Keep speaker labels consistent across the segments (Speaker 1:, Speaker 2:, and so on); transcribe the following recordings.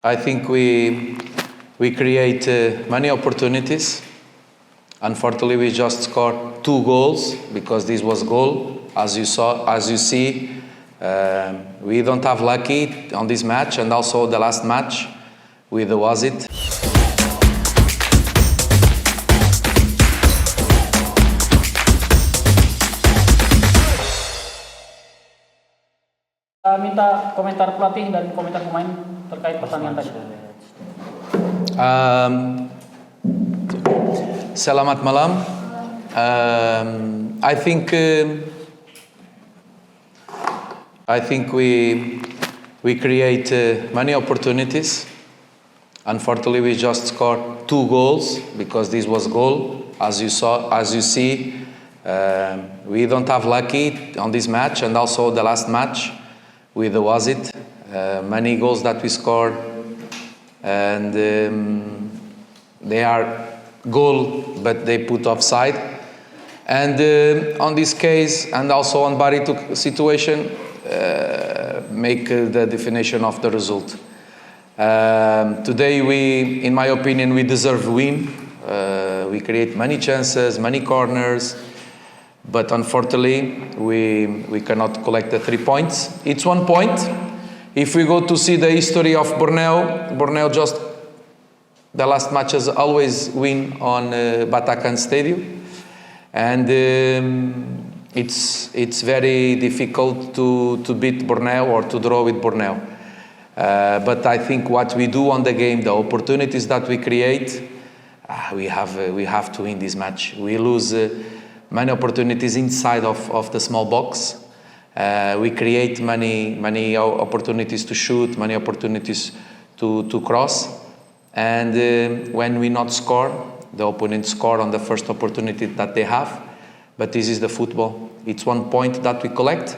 Speaker 1: I think we create many opportunities. Unfortunately, we just scored 2 goals because this was goal. As you see, we don't have lucky on this match and also the last match with the Wasit.
Speaker 2: Minta komentar pelatih dan komentar pemain terkait pertandingan tadi.
Speaker 1: Selamat malam. I think we create many opportunities. Unfortunately, we just scored 2 goals because this was goal. As you see, we don't have lucky on this match and also the last match with the Wasit. Many goals that we scored, and they are goal, but they put offside. And on this case, and also on Barito situation, make the definition of the result. Today, in my opinion, we deserve win. We create many chances, many corners, but unfortunately, we cannot collect the 3 points. It's 1 point. If we go to see the history of Borneo just the last matches always win on Batakan Stadium, and it's very difficult to beat Borneo or to draw with Borneo. But I think what we do on the game, the opportunities that we create, we have to win this match. We lose many opportunities inside of the small box. We create many opportunities to shoot, many opportunities to cross, and when we not score, the opponent score on the first opportunity that they have. But this is the football. It's 1 point that we collect.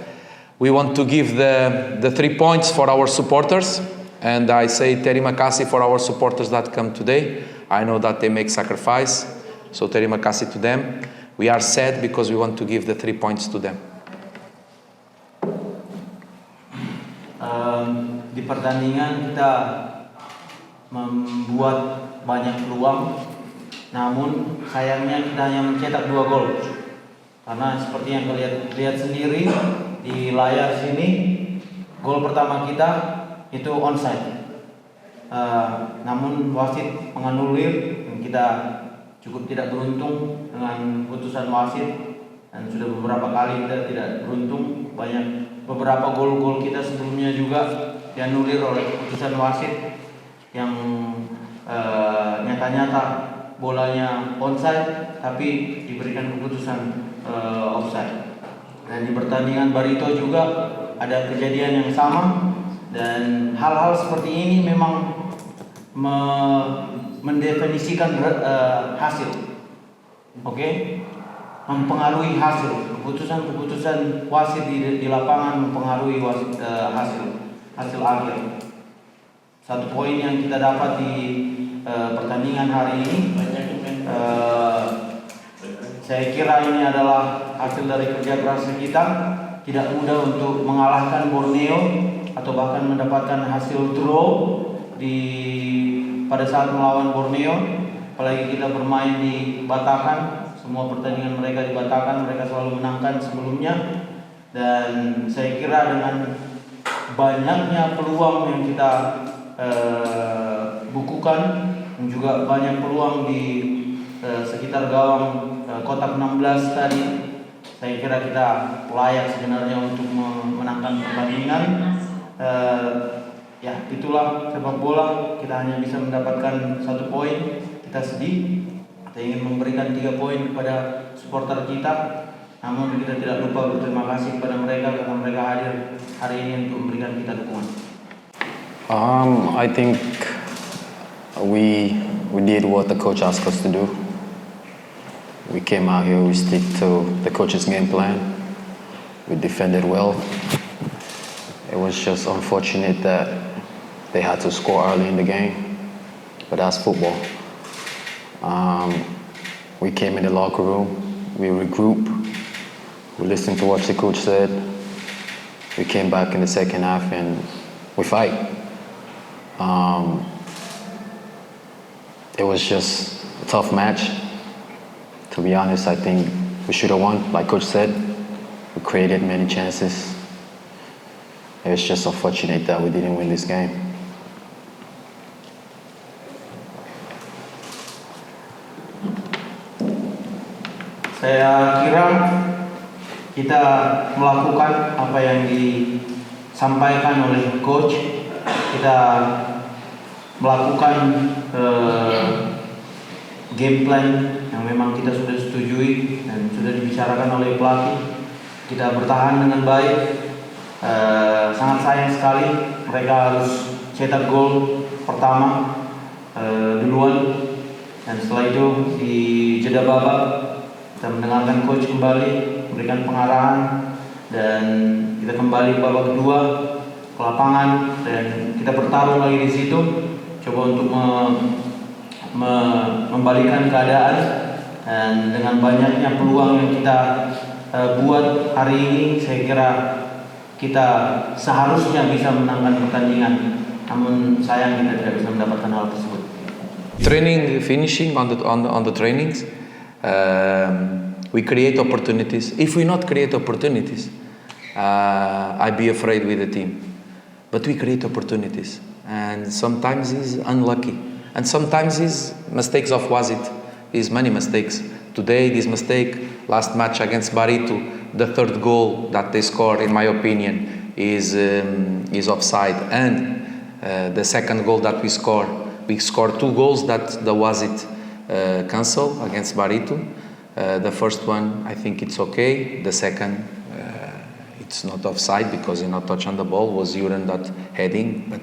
Speaker 1: We want to give the 3 points for our supporters, and I say terima kasih for our supporters that come today. I know that they make sacrifice, so terima kasih to them. We are sad because we want to give the 3 points to them.
Speaker 3: Di pertandingan kita membuat banyak peluang, namun sayangnya kita hanya mencetak 2 gol. Karena seperti yang kalian lihat sendiri di layar sini, gol pertama kita itu onside. Namun wasit menganulir, dan kita cukup tidak beruntung dengan putusan wasit, dan sudah beberapa kali kita tidak beruntung. Beberapa gol-gol kita sebelumnya juga dianulir oleh keputusan wasit yang nyata-nyata bolanya onside tapi diberikan keputusan offside. Dan di pertandingan Barito juga ada kejadian yang sama, dan hal-hal seperti ini memang mendefinisikan hasil. Oke? Mempengaruhi hasil. Keputusan wasit di lapangan mempengaruhi hasil akhir. 1 poin yang kita dapat di pertandingan hari ini, saya kira ini adalah hasil dari kerja keras kita. Tidak mudah untuk mengalahkan Borneo atau bahkan mendapatkan hasil draw pada saat melawan Borneo. Apalagi kita bermain di Batakan. Semua pertandingan mereka di Batakan, mereka selalu menangkan sebelumnya. Dan saya kira dengan banyaknya peluang yang kita bukukan, dan juga banyak peluang di sekitar gawang kotak 16 tadi, saya kira kita layak sebenarnya untuk memenangkan pertandingan. Ya, itulah sepak bola. Kita hanya bisa mendapatkan 1 poin. Kita sedih. Kita ingin memberikan 3 poin kepada supporter kita, namun kita tidak lupa berterima kasih kepada mereka karena mereka hadir hari ini untuk memberikan kita dukungan.
Speaker 4: I think we did what the coach asked us to do. We came out here, we stick to the coach's game plan. We defended well. It was just unfortunate that they had to score early in the game, but that's football. We came in the locker room, we regrouped, we listened to what the coach said. We came back in the second half and we fight. Um, it was just a tough match. To be honest, I think we should have won. Like Coach said, we created many chances. It's just unfortunate that we didn't win this game.
Speaker 3: Saya kira kita melakukan apa yang disampaikan oleh coach. Kita melakukan game plan yang memang kita sudah setujui dan sudah dibicarakan oleh pelatih. Kita bertahan dengan baik. Sangat sayang sekali mereka harus cetak gol pertama duluan, dan setelah itu di jeda babak kita mendengarkan coach kembali memberikan pengarahan, dan kita kembali ke babak kedua ke lapangan dan kita bertarung lagi di situ, coba untuk membalikan keadaan. Dan dengan banyaknya peluang yang kita buat hari ini, saya kira kita seharusnya bisa menangkan pertandingan, namun sayang kita tidak bisa mendapatkan hal tersebut.
Speaker 1: Training, finishing on the trainings, we create opportunities. If we not create opportunities, I'd be afraid with the team. But we create opportunities, and sometimes it's unlucky, and sometimes it's mistakes of Wazit. Is many mistakes. Today, this mistake, last match against Barito, the third goal that they scored, in my opinion, is offside. And the second goal that we scored 2 goals that the Wazit cancel against Barito. The first one, I think it's okay. The second, it's not offside because he not touch on the ball. Was Yuran that heading, but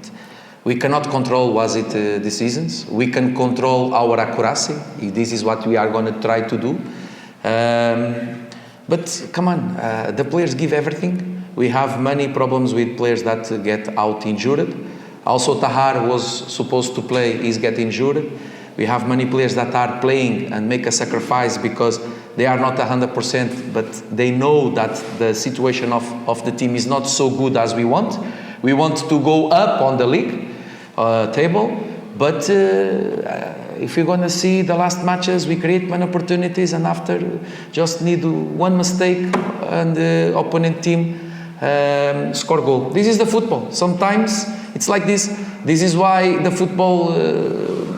Speaker 1: we cannot control Wazit decisions. We can control our accuracy. This is what we are going to try to do. But come on, the players give everything. We have many problems with players that get out injured. Also, Tahar was supposed to play, is getting injured. We have many players that are playing and make a sacrifice because they are not 100%, but they know that the situation of the team is not so good as we want. We want to go up on the league table, but if you're going to see the last matches, we create many opportunities, and after just need one mistake and the opponent team score goal. This is the football. Sometimes it's like this. This is why the football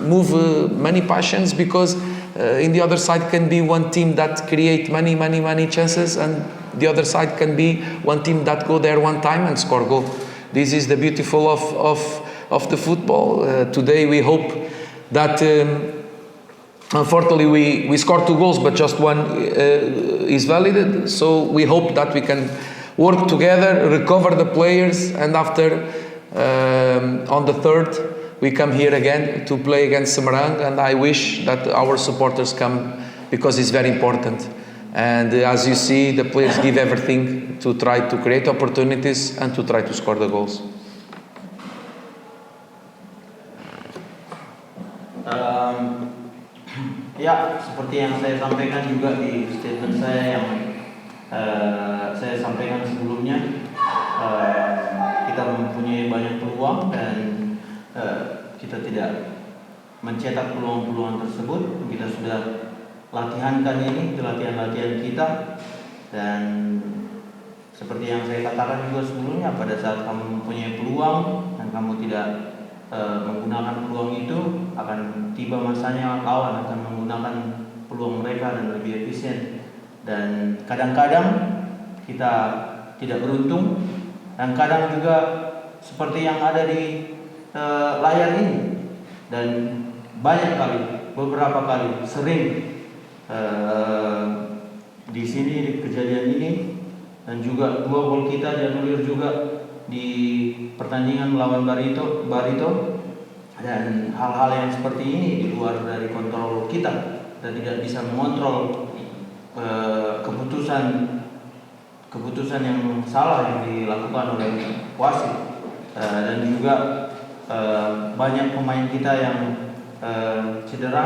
Speaker 1: move many passions, because in the other side can be one team that create many chances, and the other side can be one team that go there one time and score goal. This is the beautiful of the football. Today we hope that unfortunately we scored 2 goals, but just one is validated. So we hope that we can work together, recover the players, and after on the 3rd we come here again to play against Semarang, and I wish that our supporters come because it's very important. And as you see, the players give everything to try to create opportunities and to try to score the goals.
Speaker 3: Ya, seperti yang saya sampaikan juga di statement saya yang saya sampaikan sebelumnya, kita mempunyai banyak peluang dan kita tidak mencetak peluang-peluang tersebut. Kita sudah latihankan ini, itu latihan-latihan kita, dan seperti yang saya katakan juga sebelumnya, pada saat kamu mempunyai peluang dan kamu tidak menggunakan peluang itu, akan tiba masanya lawan akan menggunakan peluang mereka dan lebih efisien. Dan kadang-kadang kita tidak beruntung, dan kadang juga seperti yang ada di layar ini, dan banyak kali, beberapa kali, sering di sini di kejadian ini, dan juga 2 gol kita dianulir juga di pertandingan melawan Barito, dan hal-hal yang seperti ini di luar dari kontrol kita tidak bisa mengontrol keputusan yang salah yang dilakukan oleh wasit, dan juga banyak pemain kita yang cedera,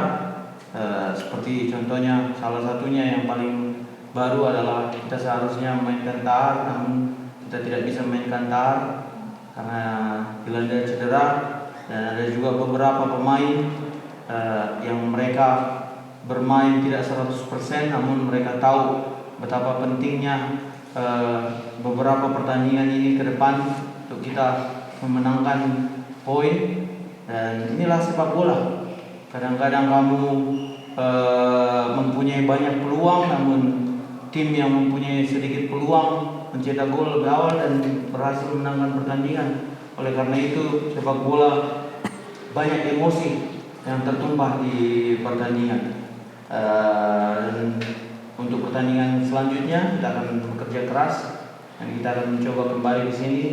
Speaker 3: seperti contohnya salah satunya yang paling baru adalah kita seharusnya memainkan Tahar, namun kita tidak bisa memainkan Tahar karena Belanda cedera. dan ada juga beberapa pemain yang mereka bermain tidak 100%, namun mereka tahu betapa pentingnya beberapa pertandingan ini ke depan untuk kita memenangkan poin. Dan inilah sepak bola. Kadang-kadang kamu mempunyai banyak peluang, namun tim yang mempunyai sedikit peluang mencetak gol lebih awal dan berhasil memenangkan pertandingan. Oleh karena itu sepak bola banyak emosi yang tertumpah di pertandingan. Dan untuk pertandingan selanjutnya kita akan bekerja keras dan kita akan mencoba kembali di sini.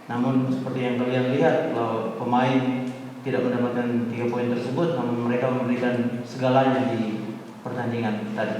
Speaker 3: Namun seperti yang kalian lihat, kalau pemain tidak mendapatkan 3 poin tersebut, namun mereka memberikan segalanya di pertandingan tadi.